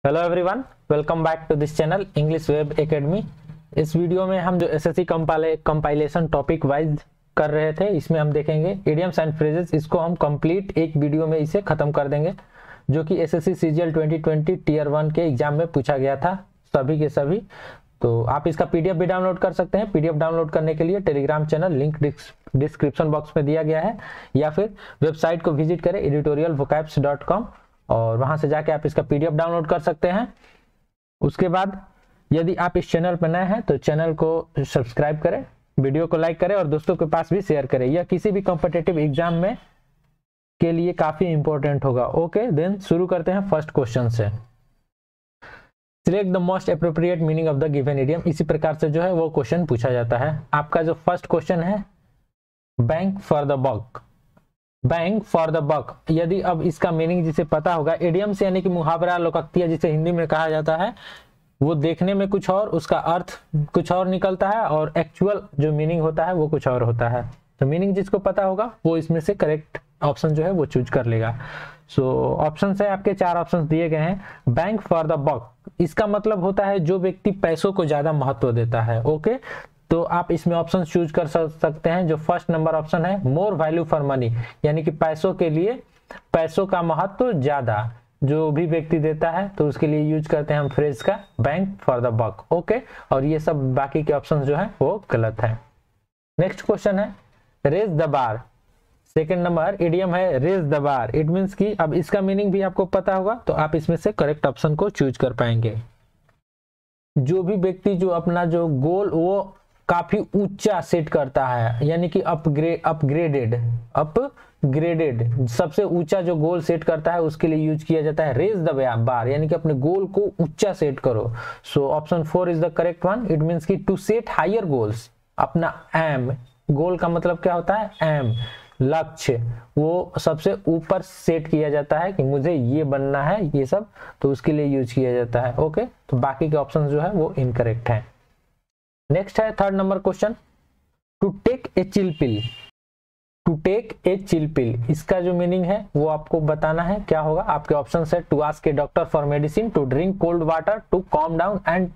Hello everyone, welcome back to this channel English web academy. इस video में हम जो एसएससी कंपाइलेशन टॉपिक वाइज कर रहे थे, इसमें हम देखेंगे इडियम्स एंड फ्रेजेस। इसको हम कंप्लीट एक वीडियो में इसे खत्म कर देंगे, जो कि एसएससी सीजीएल 2020 टीयर 1 के एग्जाम में पूछा गया था, सभी के सभी। तो आप इसका पीडीएफ भी डाउनलोड कर सकते हैं। पीडीएफ डाउनलोड करने के लिए Telegram channel link description box में दिया गया है, या फिर वेबसाइट को विजिट करें editorialvocabs.com और वहां से जाके आप इसका पीडीएफ डाउनलोड कर सकते हैं। उसके बाद यदि आप इस चैनल पर नए हैं तो चैनल को सब्सक्राइब करें, वीडियो को लाइक करें और दोस्तों के पास भी शेयर करें। यह किसी भी कॉम्पिटिटिव एग्जाम में के लिए काफी इंपॉर्टेंट होगा। ओके, देन शुरू करते हैं फर्स्ट क्वेश्चन से। Select the most appropriate meaning of the given idiom. इसी प्रकार से जो है वो क्वेश्चन पूछा जाता है। आपका जो फर्स्ट क्वेश्चन है, bank for the buck. Bank for the buck, यदि अब इसका मीनिंग जिसे पता होगा, इडियम्स यानी कि मुहावरा, लोकोक्तियां जिसे हिंदी में कहा जाता है, वो देखने में कुछ और, उसका अर्थ कुछ और निकलता है और एक्चुअल जो मीनिंग होता है वो कुछ और होता है। तो मीनिंग जिसको पता होगा वो इसमें से करेक्ट ऑप्शन जो है वो चूज कर लेगा। सो ऑप्शन है आपके, 4 ऑप्शन दिए गए हैं। बैंक फॉर द बक, इसका मतलब होता है जो व्यक्ति पैसों को ज्यादा महत्व देता है। ओके, तो आप इसमें ऑप्शन चूज कर सकते हैं। जो फर्स्ट नंबर ऑप्शन है, मोर वैल्यू फॉर मनी, यानी कि पैसों के लिए पैसों का महत्व ज्यादा जो भी व्यक्ति देता है, तो उसके लिए यूज करते हैं हम फ्रेज का bank for the buck. Okay, और ये सब बाकी के ऑप्शन जो है वो गलत है। नेक्स्ट क्वेश्चन है, raise the bar. Second number idiom है raise the bar. It means की अब इसका मीनिंग भी आपको पता होगा, तो आप इसमें से करेक्ट ऑप्शन को चूज कर पाएंगे। जो भी व्यक्ति जो अपना जो गोल वो काफी ऊंचा सेट करता है, यानी कि अपग्रेडेड सबसे ऊंचा जो गोल सेट करता है, उसके लिए यूज किया जाता है रेज द बार, यानी कि अपने गोल को ऊंचा सेट करो। सो option 4 is the correct one. It means की टू सेट हायर गोल्स। अपना एम, गोल का मतलब क्या होता है, एम, लक्ष्य, वो सबसे ऊपर सेट किया जाता है कि मुझे ये बनना है, ये सब, तो उसके लिए यूज किया जाता है। ओके, तो बाकी के ऑप्शन जो है वो इनकरेक्ट है। नेक्स्ट है third number question, to take a chill pill. To take a chill pill, इसका जो मीनिंग है वो आपको बताना है क्या होगा। आपके ऑप्शन है, to ask a doctor for medicine, to drink cold water, to calm down and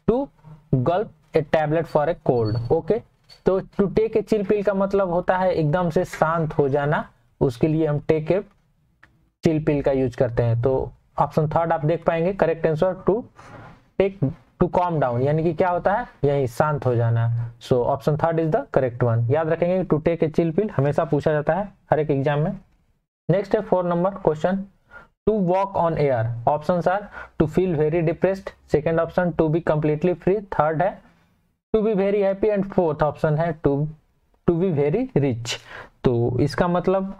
to gulp a tablet for a cold. Okay, तो to take a chill pill का मतलब होता है एकदम से शांत हो जाना, उसके लिए हम टेक ए चिल पिल का यूज करते हैं। तो ऑप्शन थर्ड आप देख पाएंगे, correct answer to take to calm down, यानी कि क्या होता है, यही शांत हो जाना। So option third is the correct one. याद रखेंगे, to take a chill pill हमेशा पूछा जाता है हर एक एग्जाम में। नेक्स्ट है 4 number question, to walk on air. Options are to feel very depressed, second option to be completely free, third है to be very happy and fourth option है to be very rich. तो इसका मतलब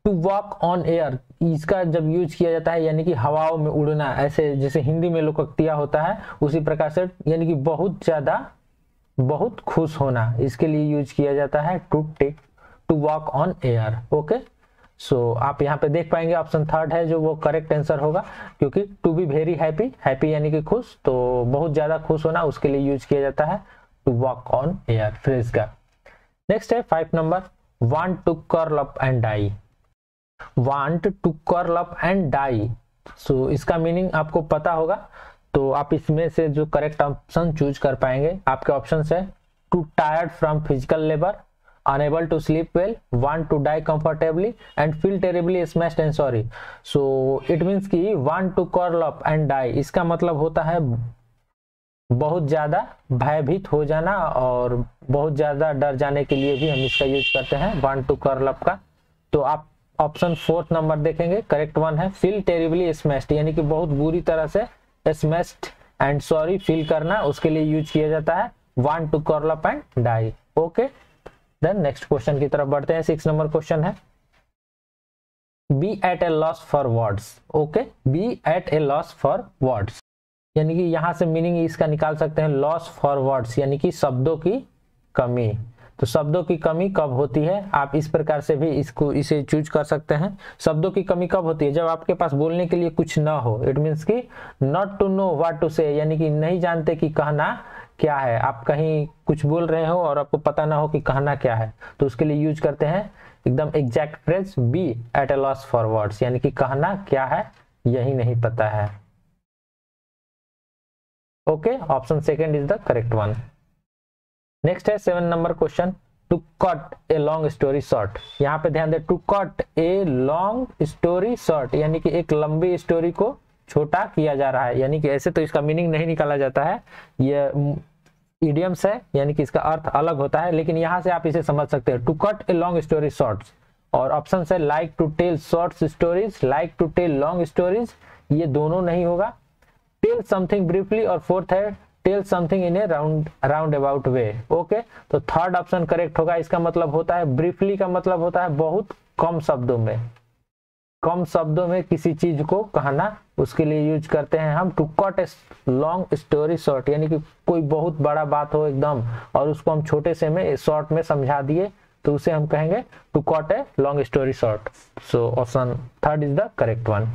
to walk on air, इसका जब use किया जाता है यानी कि हवाओं में उड़ना, ऐसे जैसे हिंदी में लोकोक्तिया होता है उसी प्रकार से, यानी कि बहुत ज्यादा, बहुत खुश होना, इसके लिए यूज किया जाता है to walk on air. Okay, so आप यहाँ पे देख पाएंगे ऑप्शन थर्ड है जो वो करेक्ट आंसर होगा, क्योंकि to be very happy, happy यानी कि खुश, तो बहुत ज्यादा खुश होना, उसके लिए यूज किया जाता है to walk on air phrase का। नेक्स्ट है 5 number, want to curl up and die. Want to curl up and die, so इसका मीनिंग आपको पता होगा, तो आप इसमें से जो करेक्ट ऑप्शन चूज कर पाएंगे। आपके ऑप्शन है, too tired from physical labour, unable to sleep well, want to die comfortably and feel terribly smashed and sorry. So it means की want to curl up and die, इसका मतलब होता है बहुत ज्यादा भयभीत हो जाना और बहुत ज्यादा डर जाने के लिए भी हम इसका यूज करते हैं, वांट टू कर्ल अप का। तो आप ऑप्शन 4 नंबर देखेंगे, करेक्ट वन है फील टेरिबली स्मैश्ड, यानी कि बहुत बुरी तरह से स्मैश्ड एंड सॉरी फील करना, उसके लिए यूज किया जाता है want to curl up and die. Okay, then next question की तरफ बढ़ते हैं। 6 नंबर क्वेश्चन है, be at a loss for words. Okay, be at a loss for words, यानी कि यहां से मीनिंग इसका निकाल सकते हैं, लॉस फॉर वर्ड्स यानी कि शब्दों की कमी। तो शब्दों की कमी कब होती है, आप इस प्रकार से भी इसे चूज कर सकते हैं। शब्दों की कमी कब होती है, जब आपके पास बोलने के लिए कुछ ना हो। इट मीन्स की not to know what to say, यानी कि नहीं जानते कि कहना क्या है। आप कहीं कुछ बोल रहे हो और आपको पता ना हो कि कहना क्या है, तो उसके लिए यूज करते हैं एकदम exact phrase, be at a loss for words, यानी कि कहना क्या है यही नहीं पता है। Okay, option second is the correct one. Next है 7 number question, to cut a long story short. यहाँ पे ध्यान दे, to cut a long story short यानी कि एक लंबी स्टोरी को छोटा किया जा रहा है, यानी कि ऐसे तो इसका मीनिंग नहीं निकाला जाता है, ये इडियम्स है यानी कि इसका अर्थ अलग होता है, लेकिन यहाँ से आप इसे समझ सकते हैं, to cut a long story shorts. और ऑप्शन है like to tell short stories, like to tell long stories, ये दोनों नहीं होगा। टेल समथिंग ब्रीफली, और फोर्थ है tell something in a roundabout way. Okay, तो थर्ड ऑप्शन करेक्ट होगा। इसका मतलब होता है ब्रीफली का मतलब होता है बहुत कम शब्दों में, कम शब्दों में किसी चीज को कहना, उसके लिए यूज करते हैं हम to cut a long story short, यानी कि कोई बहुत बड़ा बात हो एकदम और उसको हम छोटे से में शॉर्ट में समझा दिए तो उसे हम कहेंगे to cut a long story short. So option third is the correct one.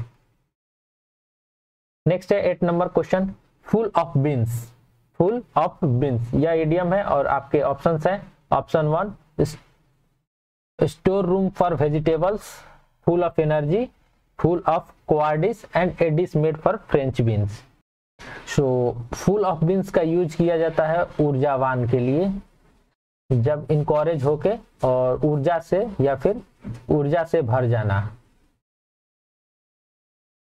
Next है 8 number question, full of beans. Full of beans यह इडियम है और आपके ऑप्शंस है, option 1 store room for vegetables, full of energy, full of quarrels and a dish made for French beans. So full of beans का use किया जाता है ऊर्जावान के लिए, जब इनकरेज होके और ऊर्जा से या फिर ऊर्जा से भर जाना,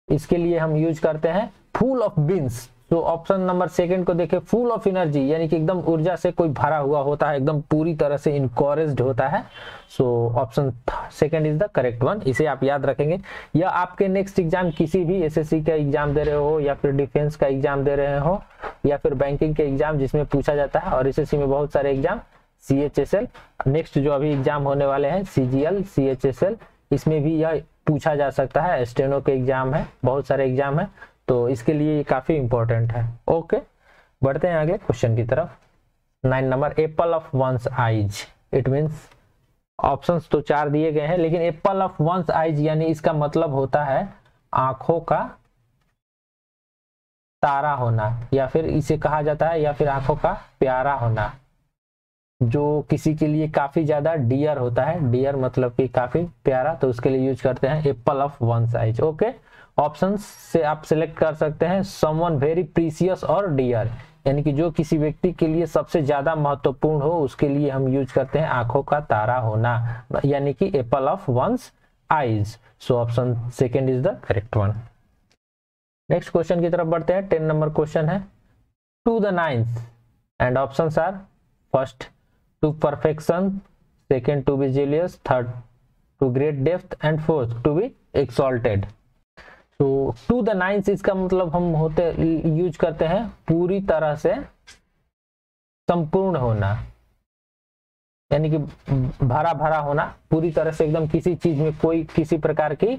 इसके लिए हम यूज करते हैं फुल ऑफ बीन्स। तो ऑप्शन नंबर सेकंड को देखें, फुल ऑफ एनर्जी यानी कि एकदम ऊर्जा से कोई भरा हुआ होता है, एकदम पूरी तरह से इनकरेज्ड होता है। So option second is the correct one, इसे आप याद रखेंगे। या आपके नेक्स्ट एग्जाम किसी भी एसएससी का एग्जाम दे रहे हो या फिर डिफेंस का एग्जाम दे रहे हो या फिर बैंकिंग के एग्जाम जिसमें पूछा जाता है, और एसएससी में बहुत सारे एग्जाम, CHSL, नेक्स्ट जो अभी एग्जाम होने वाले हैं CGL, CHSL, इसमें भी यह पूछा जा सकता है। स्टेनो के एग्जाम है, बहुत सारे एग्जाम है, तो इसके लिए ये काफी इंपॉर्टेंट है। ओके, बढ़ते हैं आगे क्वेश्चन की तरफ। 9 number, Apple of one's eyes. It means options तो 4 दिए गए हैं, लेकिन एप्पल ऑफ वंस आइज यानी इसका मतलब होता है आंखों का तारा होना, या फिर इसे कहा जाता है, या फिर आंखों का प्यारा होना, जो किसी के लिए काफी ज्यादा डियर होता है। डियर मतलब कि काफी प्यारा, तो उसके लिए यूज करते हैं Apple of one's eyes. Okay, options से आप सिलेक्ट कर सकते हैं समवन वेरी प्रीसियस और डियर, यानी कि जो किसी व्यक्ति के लिए सबसे ज्यादा महत्वपूर्ण हो, उसके लिए हम यूज करते हैं आंखों का तारा होना, यानी कि apple of one's eyes. So option second is the correct one. Next question की तरफ बढ़ते हैं। 10 नंबर क्वेश्चन है, to the ninth, and options are first to perfection, second to be jealous, third to great depth and fourth to be exalted. तो to the ninth इसका मतलब हम use करते हैं पूरी तरह से संपूर्ण होना, यानी कि भरा भरा होना, पूरी तरह से एकदम किसी चीज में कोई किसी प्रकार की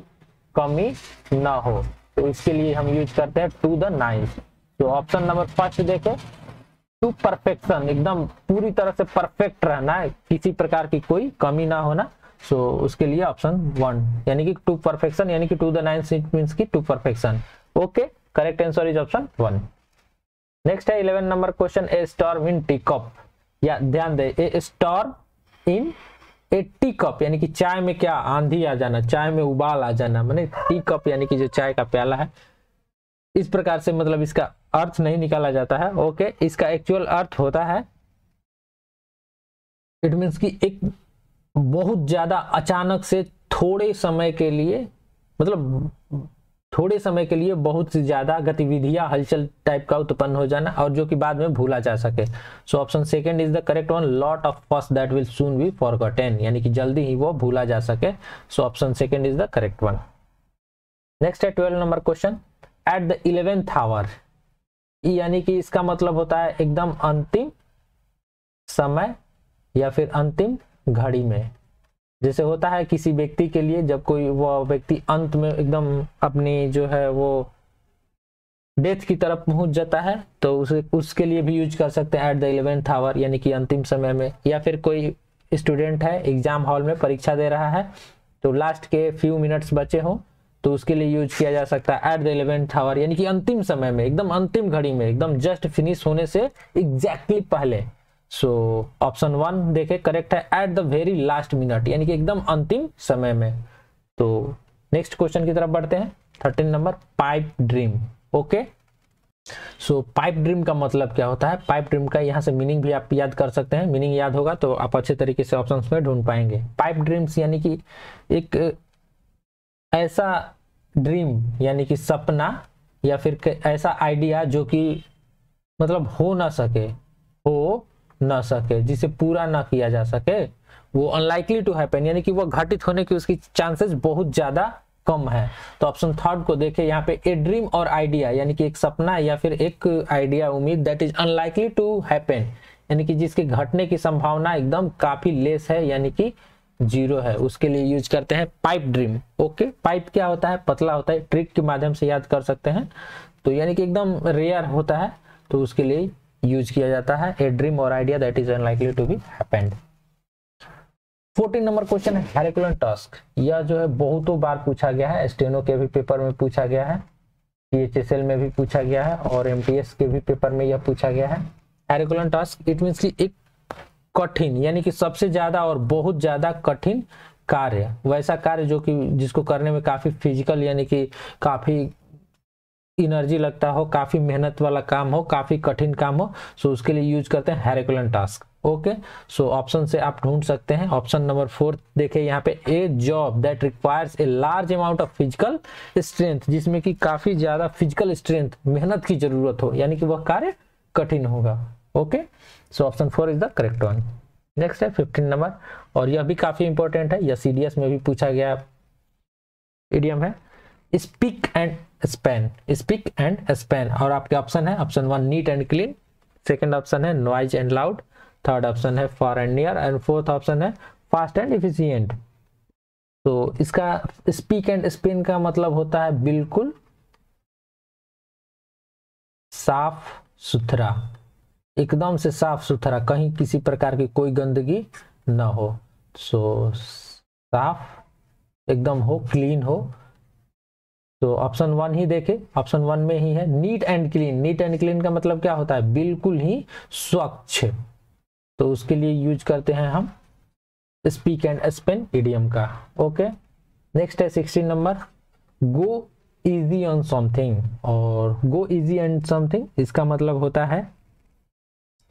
कमी ना हो, तो इसके लिए हम यूज करते हैं टू द नाइन्थ। तो ऑप्शन नंबर फर्स्ट देखें, टू परफेक्शन, एकदम पूरी तरह से परफेक्ट रहना है, किसी प्रकार की कोई कमी ना होना। सो उसके लिए ऑप्शन 1 यानी कि टू परफेक्शन, यानी कि to the ninth it means की to perfection. Okay, correct answer is option 1। नेक्स्ट है 11 number question, a storm in tea cup. या ध्यान दे, a storm in a tea cup यानी कि चाय में क्या आंधी आ जाना, चाय में उबाल आ जाना, माने टी कप यानी कि जो चाय का प्याला है, इस प्रकार से मतलब इसका अर्थ नहीं निकाला जाता है। ओके, इसका एक्चुअल अर्थ होता है, इट मींस कि एक बहुत ज्यादा अचानक से थोड़े समय के लिए, मतलब थोड़े समय के लिए बहुत सी ज्यादा गतिविधियां, हलचल टाइप का उत्पन्न हो जाना, और जो कि बाद में भूला जा सके। So option second is the correct one, lot of first that will soon be forgotten, यानी कि जल्दी ही वो भूला जा सके। So option second is the correct one. Next है 12 number question, at the 11th hour, यानी कि इसका मतलब होता है एकदम अंतिम समय या फिर अंतिम घड़ी में। जैसे होता है किसी व्यक्ति के लिए, जब कोई वो व्यक्ति अंत में एकदम अपनी जो है वो डेथ की तरफ पहुंच जाता है, तो उसके लिए भी यूज कर सकते हैं एट द 11th आवर, यानी कि अंतिम समय में। या फिर कोई स्टूडेंट है एग्जाम हॉल में परीक्षा दे रहा है, तो लास्ट के फ्यू मिनट्स बचे हो, तो उसके लिए यूज किया जा सकता है एट द 11th आवर, यानी कि अंतिम समय में, एकदम अंतिम घड़ी में, एकदम जस्ट फिनिश होने से एग्जैक्टली पहले। सो ऑप्शन 1 देखे करेक्ट है, at the very last minute, यानी कि एकदम अंतिम समय में। तो नेक्स्ट क्वेश्चन की तरफ बढ़ते हैं। 13 नंबर, पाइप ड्रीम। ओके, सो पाइप ड्रीम का मतलब क्या होता है, पाइप ड्रीम का यहाँ से मीनिंग भी आप याद कर सकते हैं, मीनिंग याद होगा तो आप अच्छे तरीके से ऑप्शंस में ढूंढ पाएंगे। पाइप ड्रीम्स यानी कि एक ऐसा ड्रीम यानी कि सपना या फिर ऐसा आइडिया जो कि मतलब हो ना सके जिसे पूरा ना किया जा सके, वो अनलाइकली टू हैपन यानी कि वो घटित होने की उसकी चांसेस बहुत ज्यादा कम है। तो ऑप्शन थर्ड को देखें यहाँ पे, ए ड्रीम और आइडिया यानी कि एक सपना या फिर एक आइडिया उम्मीद that is unlikely to happen यानी कि जिसके घटने की संभावना एकदम काफी लेस है यानी कि जीरो है, उसके लिए यूज करते हैं पाइप ड्रीम। ओके, पाइप क्या होता है, पतला होता है, ट्रिक के माध्यम से याद कर सकते हैं, तो यानी कि एकदम रेयर होता है तो उसके लिए यूज किया जाता है ए ड्रीम और idea that is unlikely to be happened. 14 number question है हेरिकुलन टास्क। यह जो है बहुतों बार पूछा गया है, स्टेनो के भी पेपर में पूछा गया है, PHSL में भी पूछा गया है और MTS के भी पेपर में यह पूछा गया है। हेरिकुलन टास्क इट मीन्स कि एक कठिन यानी कि सबसे ज्यादा और बहुत ज्यादा कठिन कार्य, वैसा कार्य जो कि जिसको करने में काफी फिजिकल यानी कि काफी एनर्जी लगता हो, काफी मेहनत वाला काम हो, काफी कठिन काम हो, सो उसके लिए यूज करते हैं हेरिकुलन टास्क। ओके, सो ऑप्शन से आप ढूंढ सकते हैं। ऑप्शन नंबर 4 देखें यहाँ पे, ए job that requires a large amount of physical strength, जिसमें कि काफी ज्यादा फिजिकल स्ट्रेंथ मेहनत की जरूरत हो यानी कि वह कार्य कठिन होगा। Okay, so option 4 is the correct one. Next है 15 नंबर, और यह भी काफी इंपॉर्टेंट है, यह CDS में भी पूछा गया इडियम है, spick and span. Spick and span, और आपके ऑप्शन है option 1 neat and clean, second option है noise and loud, third option है far and near and fourth option है फास्ट एंड इफिशिएंट। तो इसका स्पीक एंड स्पिन का मतलब होता है बिल्कुल साफ सुथरा, एकदम से साफ सुथरा, कहीं किसी प्रकार की कोई गंदगी ना हो, सो साफ एकदम हो, क्लीन हो। तो ऑप्शन 1 ही देखे, ऑप्शन 1 में ही है NEET and clean. NEET and clean का मतलब क्या होता है, बिल्कुल ही स्वच्छ, तो उसके लिए यूज करते हैं हम स्पीक एंड स्पेन इडियम का। ओके, नेक्स्ट है 16 number, go easy on something. और गो इजी ऑन समथिंग इसका मतलब होता है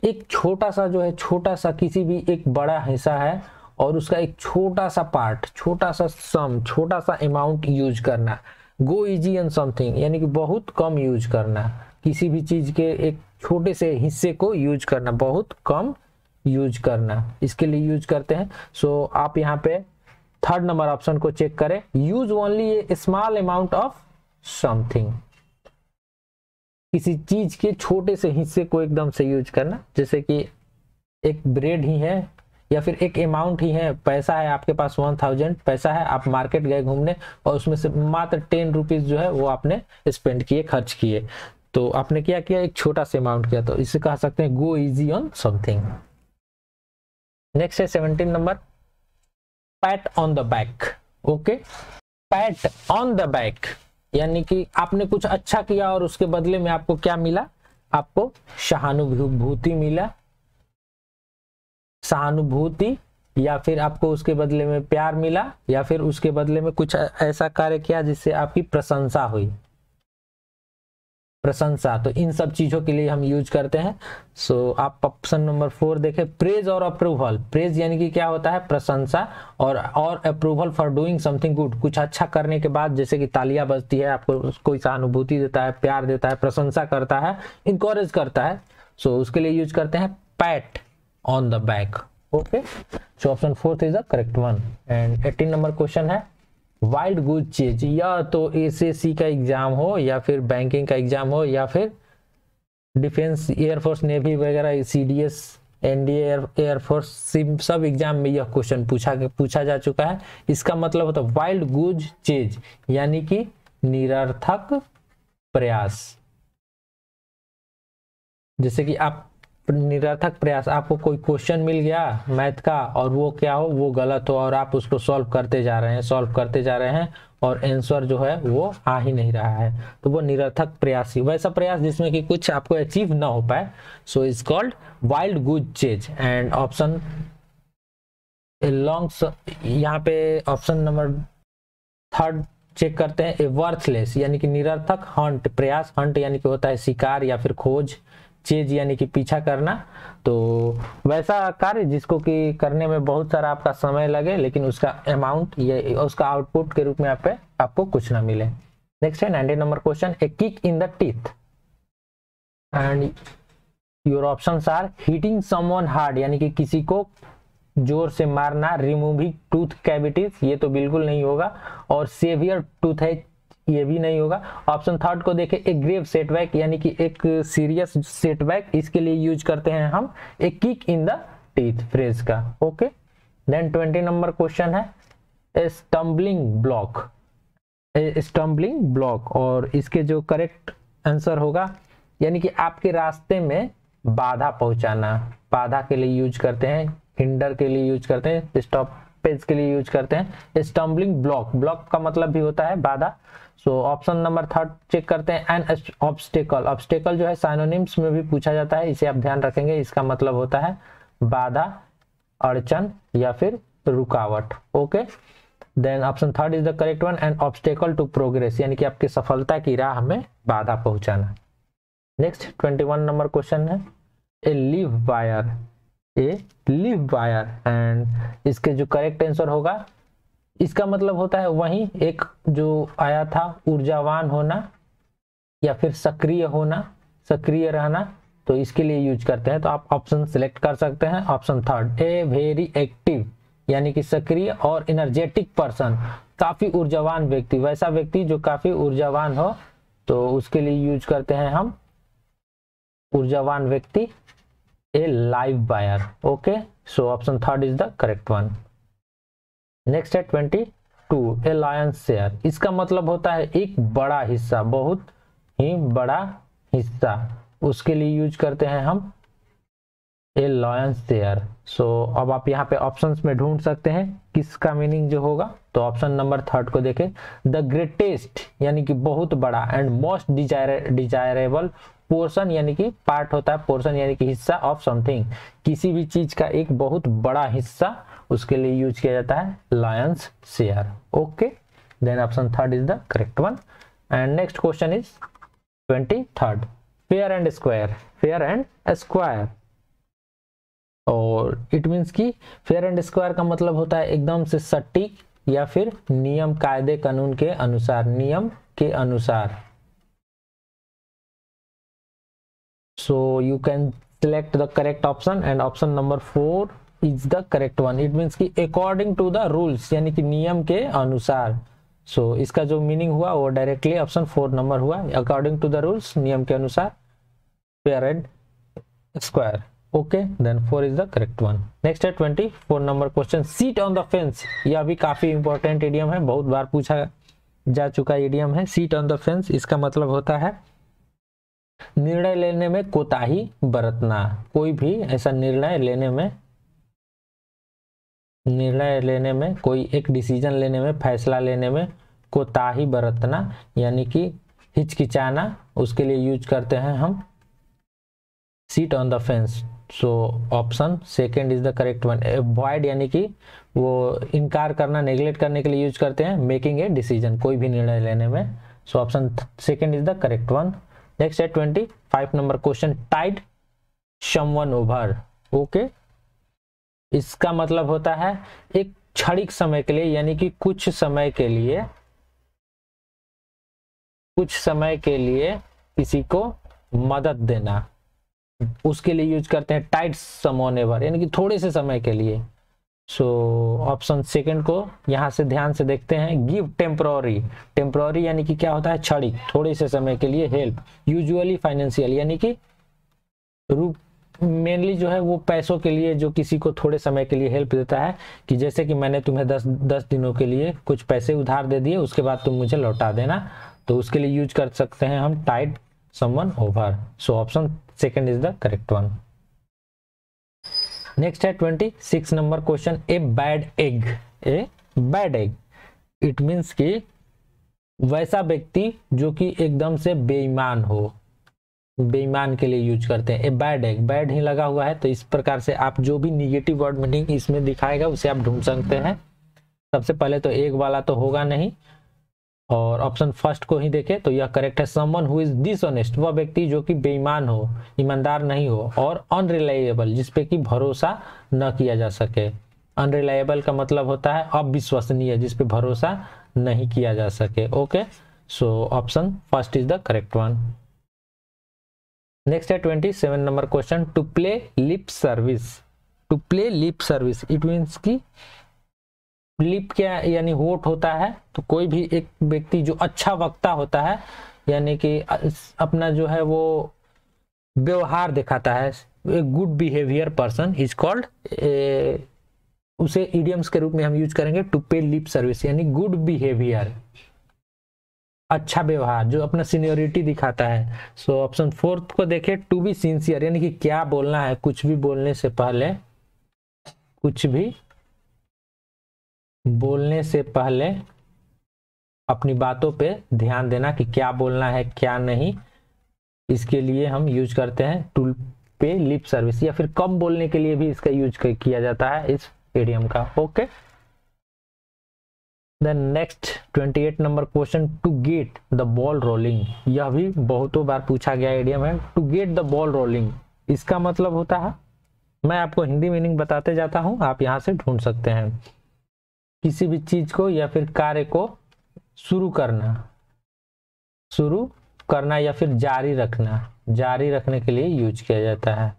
एक छोटा सा जो है, छोटा सा किसी भी एक बड़ा हिस्सा है और उसका एक छोटा सा पार्ट, छोटा सा सम, छोटा सा अमाउंट यूज करना। गो इजी ऑन समथिंग यानी कि बहुत कम यूज करना, किसी भी चीज के एक छोटे से हिस्से को यूज करना, बहुत कम यूज करना, इसके लिए यूज करते हैं। सो आप यहाँ पे थर्ड नंबर ऑप्शन को चेक करें, use only A small amount of something, किसी चीज के छोटे से हिस्से को एकदम से यूज करना, जैसे कि एक ब्रेड ही है या फिर एक अमाउंट ही है, पैसा है आपके पास 1000 पैसा है, आप मार्केट गए घूमने और उसमें से मात्र 10 रुपीज जो है वो आपने स्पेंड किए, खर्च किए, तो आपने क्या किया, एक छोटा सा अमाउंट किया, तो इसे कह सकते हैं गो इजी ऑन समथिंग। नेक्स्ट है 17 number, PAT on the back. Okay, PAT on the back यानी कि आपने कुछ अच्छा किया और उसके बदले में आपको क्या मिला, आपको सहानुभूति मिला, सहानुभूति, या फिर आपको उसके बदले में प्यार मिला, या फिर उसके बदले में कुछ ऐसा कार्य किया जिससे आपकी प्रशंसा हुई, प्रशंसा, तो इन सब चीजों के लिए हम यूज करते हैं। सो आप ऑप्शन नंबर 4 देखें, प्रेज और अप्रूवल। प्रेज यानी कि क्या होता है, प्रशंसा, और approval for doing something good, कुछ अच्छा करने के बाद जैसे कि तालियां बजती है, आपको कोई सहानुभूति देता है, प्यार देता है, प्रशंसा करता है, इंकरेज करता है, सो उसके लिए यूज करते हैं PAT on the back. Okay, so option 4 is the correct one. And 18 number question है, वाइल्ड गुड चेज, या तो SSC का एग्जाम हो या फिर बैंकिंग का एग्जाम हो या फिर डिफेंस, एयरफोर्स, नेवी वगैरह, CDS, NDA, एयरफोर्स, सब एग्जाम में यह क्वेश्चन पूछा जा चुका है। इसका मतलब होता है वाइल्ड गुड चेज यानी कि निरर्थक प्रयास, जैसे कि आप निरर्थक प्रयास, आपको कोई क्वेश्चन मिल गया मैथ का और वो क्या हो, वो गलत हो और आप उसको सॉल्व करते जा रहे हैं और आंसर जो है वो आ ही नहीं रहा है, तो वो निरर्थक प्रयास ही, वैसा प्रयास जिसमें कि कुछ आपको अचीव ना हो पाए, so is called wild good chase. And option long, यहाँ पे ऑप्शन नंबर 3 चेक करते हैं ए वर्थलेस यानी कि निरर्थक, हंट प्रयास, हंट यानी कि होता है शिकार या फिर खोज, चेज यानी कि पीछा करना। तो वैसा कार्य जिसको कि करने में बहुत सारा आपका समय लगे लेकिन उसका अमाउंट या उसका आउटपुट के रूप में आपको कुछ ना मिले। नेक्स्ट है 19 number question, a kick in the teeth and your options are hitting someone hard यानी कि किसी को जोर से मारना, रिमूविंग टूथ कैविटीज ये तो बिल्कुल नहीं होगा, और सेवियर टूथ है ये भी नहीं होगा। ऑप्शन थर्ड को देखें, एक ग्रेव सेटबैक यानी कि एक सीरियस सेटबैक, इसके लिए यूज करते हैं हम एक kick in the teeth phrase का। ओके, देन 20 नंबर क्वेश्चन है a stumbling block, a stumbling block, और इसके जो करेक्ट आंसर होगा यानी कि आपके रास्ते में बाधा पहुंचाना, बाधा के लिए यूज करते हैं, हिंडर के लिए यूज करते हैं, स्टॉपेज के लिए यूज करते हैं। स्टम्बलिंग ब्लॉक, ब्लॉक का मतलब भी होता है बाधा। So option number third check करते हैं, एन ऑब्स्टेकल, ऑब्स्टेकल जो है साइनोनिम्स में भी पूछा जाता है, इसे आप ध्यान रखेंगे, इसका मतलब होता है बाधा, अड़चन या फिर रुकावट। Okay, then option third is the correct one, an obstacle to progress यानी कि आपकी सफलता की राह में बाधा पहुंचाना। नेक्स्ट 21 नंबर क्वेश्चन है a live wire, a live wire, and इसके जो करेक्ट आंसर होगा इसका मतलब होता है वही एक जो आया था ऊर्जावान होना या फिर सक्रिय होना, सक्रिय रहना, तो इसके लिए यूज करते हैं। तो आप ऑप्शन सिलेक्ट कर सकते हैं, option third a very active यानी कि सक्रिय और एनर्जेटिक पर्सन, काफी ऊर्जावान व्यक्ति, वैसा व्यक्ति जो काफी ऊर्जावान हो, तो उसके लिए यूज करते हैं हम ऊर्जावान व्यक्ति a live wire. Okay, so option third is the correct one. Next है 22 ए लायन शेयर, इसका मतलब होता है एक बड़ा हिस्सा, बहुत ही बड़ा हिस्सा, उसके लिए यूज करते हैं हम ए लायन शेयर। सो अब आप यहाँ पे ऑप्शंस में ढूंढ सकते हैं किसका मीनिंग जो होगा, तो ऑप्शन नंबर थर्ड को देखें, द ग्रेटेस्ट यानी कि बहुत बड़ा, एंड मोस्ट डिजायरेबल पोर्शन यानी कि पार्ट होता है, पोर्शन यानी कि हिस्सा ऑफ समथिंग, किसी भी चीज का एक बहुत बड़ा हिस्सा, उसके लिए यूज किया जाता है lion's share. Okay, then option third is the correct one. And next question is 23rd, fair and square, fair and square, और इट मीन्स कि फेयर एंड स्क्वायर का मतलब होता है एकदम से सटीक या फिर नियम कायदे कानून के अनुसार, नियम के अनुसार। So you can select the correct option and option number 4 is the correct one. It means कि according to the rules यानी कि नियम के अनुसार। So इसका जो मीनिंग हुआ वो डायरेक्टली ऑप्शन 4 नंबर हुआ, according to the rules नियम के अनुसार, fair and square. Okay, then 4 is the correct one. Next है 24 number question, seat on the fence, यह भी काफी इंपॉर्टेंट इडियम है, बहुत बार पूछा जा चुका इडियम है। सीट ऑन द फेंस, इसका मतलब होता है निर्णय लेने में कोताही बरतना, कोई भी ऐसा निर्णय लेने में कोई एक डिसीजन लेने में, फैसला लेने में कोताही बरतना यानी कि हिचकिचाना, उसके लिए यूज करते हैं हम seat on the fence. So option second is the correct one. Avoid यानी कि वो इनकार करना, नेग्लेक्ट करने के लिए यूज करते हैं मेकिंग ए डिसीजन, कोई भी निर्णय लेने में। So option second is the correct one. Next है 25 number question, tide someone over. Okay, इसका मतलब होता है एक क्षणिक समय के लिए यानी कि कुछ समय के लिए किसी को मदद देना, उसके लिए यूज करते हैं टाइड समवन एवर यानी कि थोड़े से समय के लिए। सो ऑप्शन सेकंड को यहां से ध्यान से देखते हैं, गिव टेम्पोररी, टेम्पोररी यानी कि क्या होता है क्षणिक, थोड़े से समय के लिए, हेल्प यूजुअली फाइनेंशियल यानी कि रूप मेनली जो है वो पैसों के लिए, जो किसी को थोड़े समय के लिए हेल्प देता है, कि जैसे कि मैंने तुम्हें 10 दिनों के लिए कुछ पैसे उधार दे दिए, उसके बाद तुम मुझे लौटा देना, तो उसके लिए यूज कर सकते हैं हम tide someone over. So option second is the correct one. Next है 26 number question, a bad egg, a bad egg, it means कि वैसा व्यक्ति जो कि एकदम से बेईमान हो, बेईमान के लिए यूज करते हैं। ए बैड एग, बैड ही लगा हुआ है, तो इस प्रकार से आप जो भी निगेटिव वर्ड मीनिंग इसमें दिखाएगा उसे आप ढूंढ सकते हैं। सबसे पहले तो एग वाला तो होगा नहीं, और ऑप्शन फर्स्ट को ही देखें तो यह करेक्ट है। समवन हु इज डिसऑनेस्ट, वह व्यक्ति जो कि बेईमान हो, ईमानदार नहीं हो, और अनरिलायबल, जिसपे कि भरोसा न किया जा सके। अनरिलायबल का मतलब होता है अविश्वसनीय, जिसपे भरोसा नहीं किया जा सके। Okay, so option first is the correct one. Next है 27 number question, to play lip service. To play lip service it means की लिप क्या यानी होठ होता है, तो कोई भी एक व्यक्ति जो अच्छा वक्ता होता है, यानी कि अपना जो है वो व्यवहार दिखाता है, a good behaviour person is called, उसे इडियम्स के रूप में हम यूज करेंगे टू पे लिप सर्विस, यानी गुड बिहेवियर, अच्छा व्यवहार, जो अपना सीनियोरिटी दिखाता है। सो ऑप्शन फोर्थ को देखें, टू बी सिंसियर, यानी कि क्या बोलना है, कुछ भी बोलने से पहले, कुछ भी बोलने से पहले अपनी बातों पे ध्यान देना कि क्या बोलना है क्या नहीं। इसके लिए हम यूज करते हैं टू पे लिप सर्विस, या फिर कम बोलने के लिए भी इसका यूज किया जाता है इस इडियम का। Okay, then next 28 number question, to get the ball rolling. यह भी बहुतों बार पूछा गया इडियम है, to get the ball rolling. इसका मतलब होता है, मैं आपको हिंदी मीनिंग बताते जाता हूं, आप यहां से ढूंढ सकते हैं। किसी भी चीज को या फिर कार्य को शुरू करना या फिर जारी रखने के लिए यूज किया जाता है।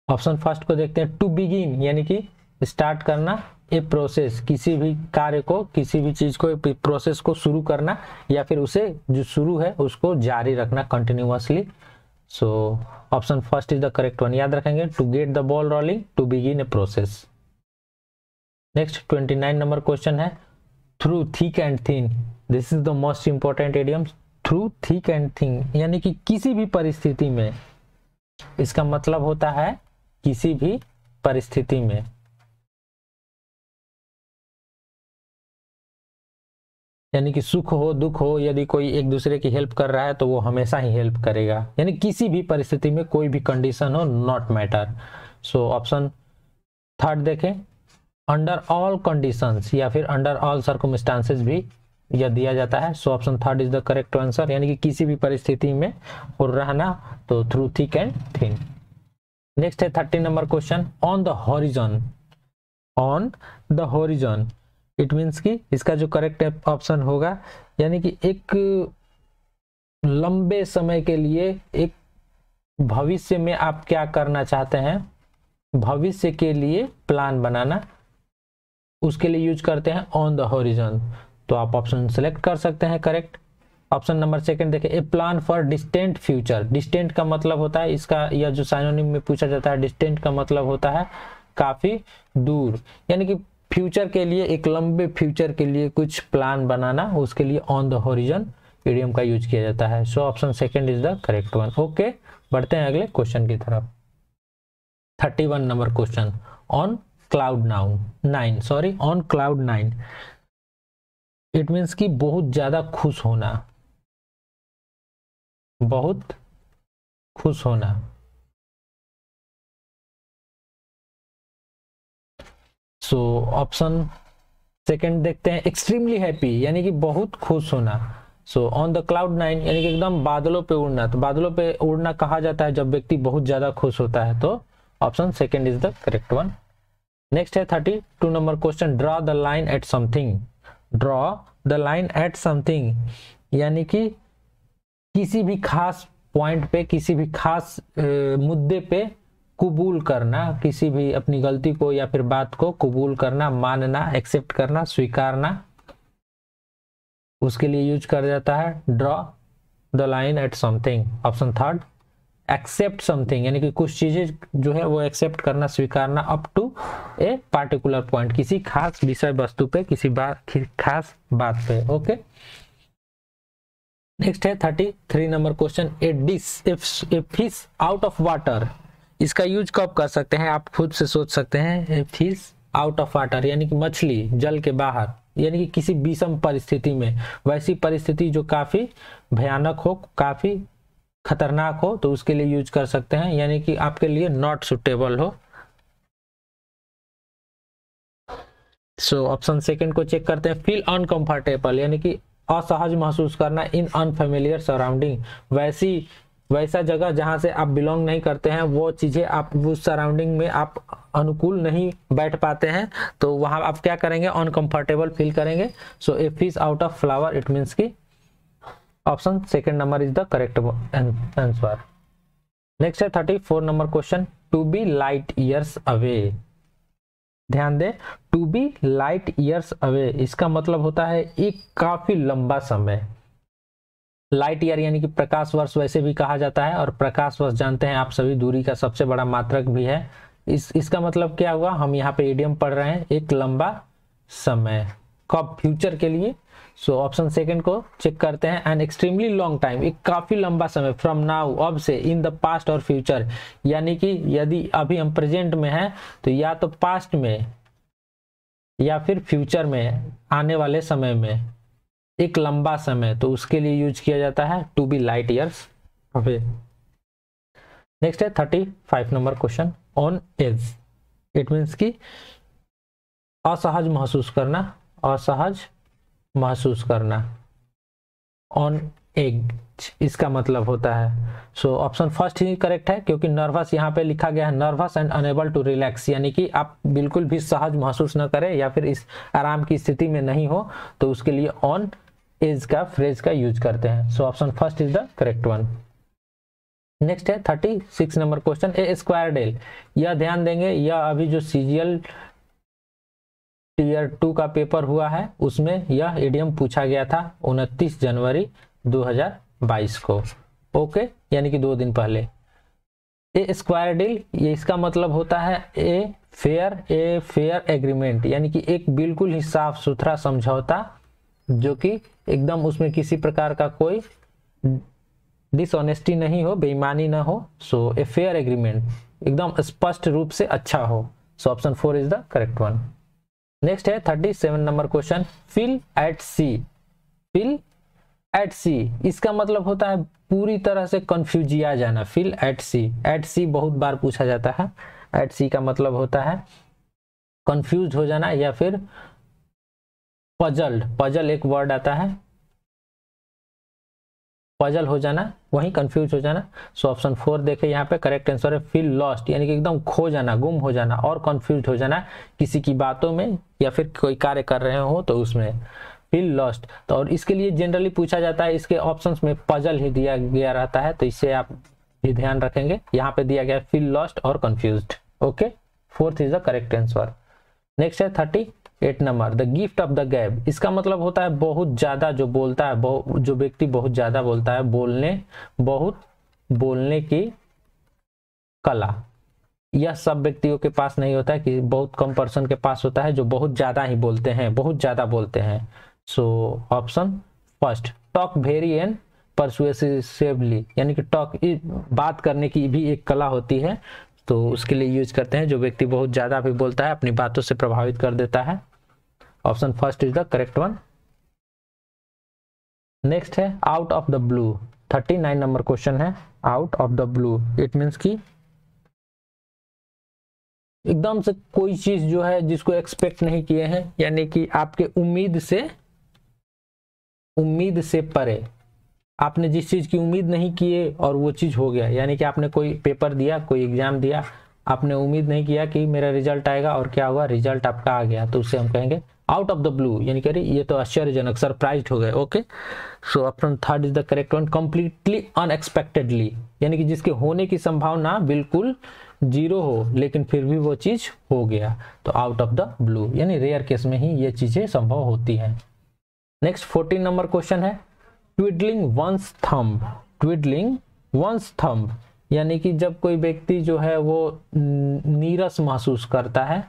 ऑप्शन फर्स्ट को देखते हैं, टू बिगिन, यानी कि स्टार्ट करना, ए प्रोसेस, किसी भी कार्य को, किसी भी चीज को, प्रोसेस को शुरू करना, या फिर उसे जो शुरू है उसको जारी रखना continuously. So option first is the correct one, याद रखेंगे, to get the ball rolling, to begin a process. Next 29 number question है, through thick and thin. This is the most important idiom, through thick and thin, यानी कि किसी भी परिस्थिति में, इसका मतलब होता है किसी भी परिस्थिति में, यानी कि सुख हो दुख हो, यदि कोई एक दूसरे की हेल्प कर रहा है तो वो हमेशा ही हेल्प करेगा, यानी किसी भी परिस्थिति में, कोई भी कंडीशन हो, not matter. So option third देखें, अंडर ऑल कंडीशंस या फिर अंडर ऑल सर्कमस्टांसेस भी यह दिया जाता है। So option third is the correct answer, यानी कि किसी भी परिस्थिति में और रहना, तो through thick and thin. Next है 30 number question, on the horizon. On the horizon it means कि इसका जो करेक्ट ऑप्शन होगा, यानी कि एक लंबे समय के लिए, एक भविष्य में आप क्या करना चाहते हैं, भविष्य के लिए प्लान बनाना, उसके लिए यूज करते हैं ऑन द हॉरिजॉन। तो आप ऑप्शन सेलेक्ट कर सकते हैं करेक्ट। ऑप्शन नंबर सेकंड देखें, a plan for distant future. Distant का मतलब होता है, इसका यह जो साइनोनिम में पूछा जाता है, डिस्टेंट का मतलब होता है काफी दूर, यानी कि फ्यूचर के लिए, एक लंबे फ्यूचर के लिए कुछ प्लान बनाना, उसके लिए ऑन द हॉरिजॉन इडियम का यूज किया जाता है। So option second is the correct one. Okay, बढ़ते हैं अगले क्वेश्चन की तरफ। 31 number question, on cloud 9, on cloud 9 it means कि बहुत ज्यादा खुश होना, बहुत खुश होना। सो ऑप्शन सेकंड देखते हैं, एक्सट्रीमली हैप्पी, यानी कि बहुत खुश होना। सो ऑन द क्लाउड 9 यानी कि एकदम बादलों पे उड़ना। तो बादलों पे उड़ना कहा जाता है जब व्यक्ति बहुत ज्यादा खुश होता है, तो option second is the correct one. Next है 32 number question, draw the line at something. Draw the line at something, यानी कि किसी भी खास पॉइंट पे, किसी भी खास मुद्दे पे कबूल करना, किसी भी अपनी गलती को या फिर बात को कबूल करना, मानना, एक्सेप्ट करना, स्वीकारना, उसके लिए यूज कर जाता है draw the line at something. Option third, accept something, यानी कि कुछ चीजें जो है वो एक्सेप्ट करना, स्वीकारना, up to a particular point, किसी खास विषय वस्तु पे, किसी खास बात पे। ओके, नेक्स्ट है 33 number question, A dish if fish out of water. इसका यूज कब कर सकते हैं, आप खुद से सोच सकते हैं। फिश आउट ऑफ वाटर यानी कि मछली जल के बाहर, यानी कि किसी विषम परिस्थिति में, वैसी परिस्थिति जो काफी भयानक हो, काफी खतरनाक हो, तो उसके लिए यूज कर सकते हैं, यानी कि आपके लिए नॉट सुटेबल हो। सो ऑप्शन सेकंड को चेक करते हैं, फील अनकंफर्टेबल यानी कि असहज महसूस करना इन अनफेमिलियर सराउंडिंग, वैसा जगह जहां से आप बिलोंग नहीं करते हैं, वो चीजें आप उस सराउंडिंग में आप अनुकूल नहीं बैठ पाते हैं, तो वहां आप क्या करेंगे, अनकंफर्टेबल फील करेंगे। So a fish out of flower, it means की option second number is the correct answer. Next है 34 number question, to be light years away. ध्यान दे, to be light years away इसका मतलब होता है एक काफी लंबा समय। लाइट ईयर यानी कि प्रकाश वर्ष वैसे भी कहा जाता है, और प्रकाश वर्ष जानते हैं आप सभी दूरी का सबसे बड़ा मात्रक भी है। इसका मतलब क्या हुआ, हम यहाँ पे इडियम पढ़ रहे हैं, एक लंबा समय, कब, फ्यूचर के लिए। सो ऑप्शन सेकंड को चेक करते हैं, एन एक्सट्रीमली लॉन्ग टाइम, एक काफी लंबा समय, फ्रॉम नाउ, अब से, इन द पास्ट और फ्यूचर, यानी कि यदि अभी हम प्रेजेंट में हैं तो या तो पास्ट में या फिर फ्यूचर में, आने वाले समय में, एक लंबा समय, तो उसके लिए यूज किया जाता है to be light years away. Next है 35 number question, on edge, it means की असहज महसूस करना, असहज महसूस करना, ऑन एज इसका मतलब होता है। सो ऑप्शन फर्स्ट ही करेक्ट है, क्योंकि नर्वस यहाँ पे लिखा गया है, nervous and unable to relax, यानी कि आप बिल्कुल भी सहज महसूस न करें या फिर इस आराम की स्थिति में नहीं हो, तो उसके लिए ऑन एज का फ्रेज का यूज करते हैं। So option first is the correct one. Next है 36 नंबर क्वेश्चन, ए स्क्वायर डेल। यह ध्यान देंगे, यह अभी जो सीजीएल टीयर 2 का पेपर हुआ है उसमें यह इडियम पूछा गया था 29 जनवरी 2022 को, ओके, यानी कि 2 दिन पहले। ए स्क्वायर डील, ये इसका मतलब होता है ए फेयर एग्रीमेंट, यानी कि एक बिल्कुल ही साफ सुथरा समझौता, जो कि एकदम उसमें किसी प्रकार का कोई डिसऑनेस्टी नहीं हो, बेईमानी ना हो। सो ए फेयर एग्रीमेंट, एकदम स्पष्ट रूप से अच्छा हो। So option 4 is the correct one. Next है 37 number question, feel at sea. Feel at sea इसका मतलब होता है पूरी तरह से कंफ्यूजिया जाना, feel at sea. At sea बहुत बार पूछा जाता है, एट सी का मतलब होता है कंफ्यूज हो जाना या फिर पजल्ड, पजल एक वर्ड आता है, पजल हो जाना, वही कंफ्यूज हो जाना। सो ऑप्शन 4 देखे यहाँ पे, करेक्ट आंसर है फील लॉस्ट, यानी कि एकदम खो जाना, गुम हो जाना और कंफ्यूज हो जाना किसी की बातों में या फिर कोई कार्य कर रहे हो तो उसमें, फील लॉस्ट। तो और इसके लिए जनरली पूछा जाता है, इसके ऑप्शंस में पजल ही दिया गया रहता है, तो इससे आप भी ध्यान रखेंगे, यहाँ पे दिया गया फील लॉस्ट और confused, okay, 4th is the correct answer. Next है 38 number, the gift of the गैब। इसका मतलब होता है बहुत ज्यादा जो बोलता है, जो व्यक्ति बहुत ज्यादा बोलता है, बोलने की कला। यह सब व्यक्तियों के पास नहीं होता है, कि बहुत कम पर्सन के पास होता है जो बहुत ज्यादा ही बोलते हैं, बहुत ज्यादा बोलते हैं। So option first, talk very and persuasively, यानी कि टॉक, बात करने की भी एक कला होती है, तो उसके लिए यूज करते हैं जो व्यक्ति बहुत ज्यादा भी बोलता है, अपनी बातों से प्रभावित कर देता है। Option first is the correct one. Next है out of the blue, 39 number question है, out of the blue, it means की एकदम से कोई चीज जो है जिसको एक्सपेक्ट नहीं किए हैं, यानी कि आपके उम्मीद से परे, आपने जिस चीज की उम्मीद नहीं किए और वो चीज हो गया, यानी कि आपने कोई पेपर दिया, कोई एग्जाम दिया, आपने उम्मीद नहीं किया कि मेरा रिजल्ट आएगा और क्या हुआ, रिजल्ट आपका आ गया, तो उससे हम कहेंगे आउट ऑफ द ब्लू, यानी कि ये तो आश्चर्यजनक, सरप्राइज्ड हो गए, okay. So option 3 is the correct one, completely unexpectedly, यानी कि जिसके होने की संभावना बिल्कुल 0 हो लेकिन फिर भी वो चीज हो गया, तो आउट ऑफ द ब्लू, यानी रेयर केस में ही ये चीजें संभव होती हैं। नेक्स्ट 14 नंबर क्वेश्चन है, ट्विडलिंग वंस थंब। ट्विडलिंग वंस थंब, यानी कि जब कोई व्यक्ति जो है वो नीरस महसूस करता है,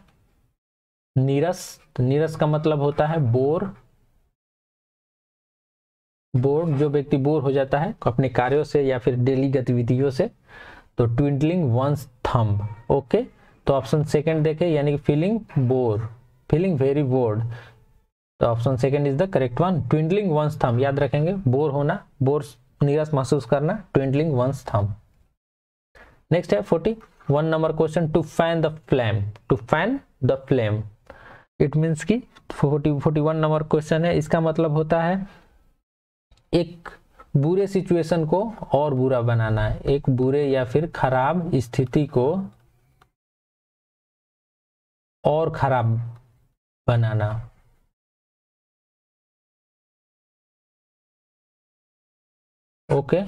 नीरस, तो नीरस का मतलब होता है बोर, जो व्यक्ति बोर हो जाता है अपने कार्यों से या फिर डेली गतिविधियों से, तो ट्विडलिंग वंस थंब, ओके। तो ऑप्शन सेकंड देखे, यानी कि feeling bore, feeling very bored, तो option second is the correct one, twiddling one's thumb, याद रखेंगे, बोर होना, बोर, नीरस महसूस करना, ट्विडलिंग वंस थंब। नेक्स्ट है 41 number question, to fan the flame. To fan the flame, it means की 41 number question है, इसका मतलब होता है एक बुरे सिचुएशन को और बुरा बनाना है, एक बुरे या फिर खराब स्थिति को और खराब बनाना। ओके,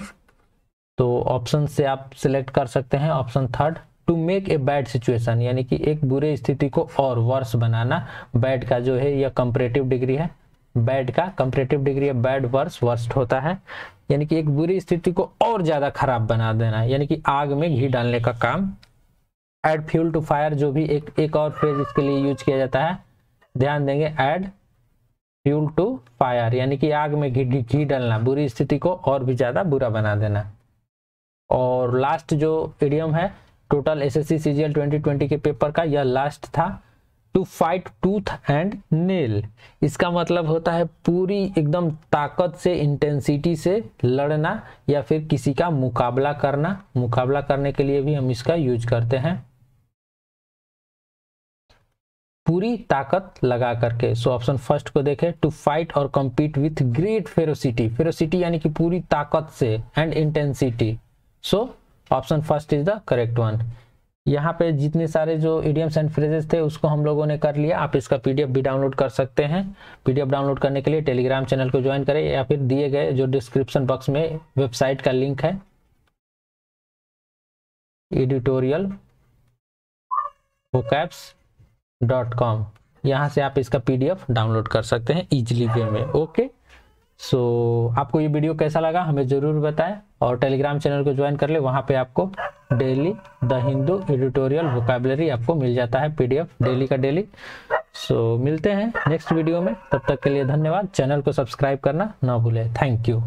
तो ऑप्शन से आप सिलेक्ट कर सकते हैं option third, to make a bad situation, यानी कि एक बुरे स्थिति को और वर्स बनाना। बैड का जो है यह कंपैरेटिव डिग्री है, बैड का कंपैरेटिव डिग्री है, बैड वर्स वर्स्ट होता है, यानी कि एक बुरी स्थिति को और ज्यादा खराब बना देना, यानी कि आग में घी डालने का काम। एड फ्यूल टू फायर, जो भी एक और फ्रेज इसके लिए यूज किया जाता है, ध्यान देंगे, एड फ्यूल टू फायर, यानी कि आग में घी डालना, बुरी स्थिति को और भी ज्यादा बुरा बना देना। और लास्ट जो इडियम है टोटल एसएससी सीजीएल 2020 के पेपर का, यह लास्ट था, to fight tooth and nail. इसका मतलब होता है पूरी एकदम ताकत से, इंटेंसिटी से लड़ना या फिर किसी का मुकाबला करना। मुकाबला करने के लिए भी हम इसका यूज करते हैं, पूरी ताकत लगा करके। सो ऑप्शन फर्स्ट को देखें, टू फाइट और compete with great ferocity, ferocity यानी कि पूरी ताकत से, and intensity. So option first is the correct one. यहाँ पे जितने सारे जो इडियम्स एंड फ्रेजेस थे उसको हम लोगों ने कर लिया। आप इसका पीडीएफ भी डाउनलोड कर सकते हैं। पीडीएफ डाउनलोड करने के लिए टेलीग्राम चैनल को ज्वाइन करें या फिर दिए गए जो डिस्क्रिप्शन बॉक्स में वेबसाइट का लिंक है, editorialvocabs.com, यहाँ से आप इसका पीडीएफ डाउनलोड कर सकते हैं इजीली वे में। ओके, सो आपको ये वीडियो कैसा लगा हमें जरूर बताएं, और टेलीग्राम चैनल को ज्वाइन कर ले, वहाँ पे आपको daily the Hindu editorial vocabulary आपको मिल जाता है पीडीएफ डेली का डेली। सो मिलते हैं नेक्स्ट वीडियो में, तब तक के लिए धन्यवाद। चैनल को सब्सक्राइब करना ना भूलें। Thank you.